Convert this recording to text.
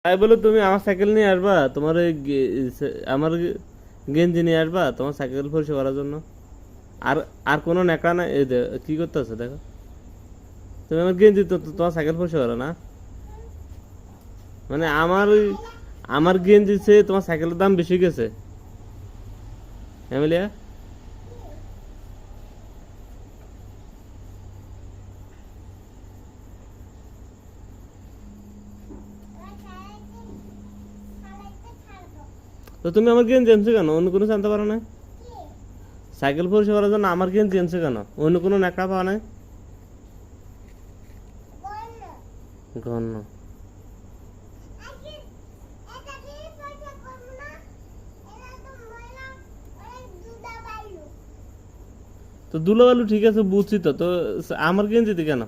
তাই বলে তুমি আমার সাইকেল নিয়ে আসবা, তোমার আমার গেঞ্জি নিয়ে আসবা তোমার সাইকেল পরিষ্কার করার জন্য? আর আর কোনো নেকা না, এই কি করতেছে দেখো, তুমি আমার গেঞ্জি তো তোমার সাইকেল পরিষ্কার করো না? মানে আমার গেঞ্জি চেয়ে তোমার সাইকেলের দাম বেশি গেছে, এমিলিয়া। তো তুমি আমার গেঞ্জি আনছো কেন, অন্য কোনো জানতে পারো না? সাইকেল পরিষ্কার করার জন্য আমার গেঞ্জি আনছো কেন, অন্য কোনো নেকড়া পাওয়া নাই? গণ্য। তো ধুলোবালু ঠিক আছে বুঝছি তো, তো আমার গেঞ্জিতে কেন?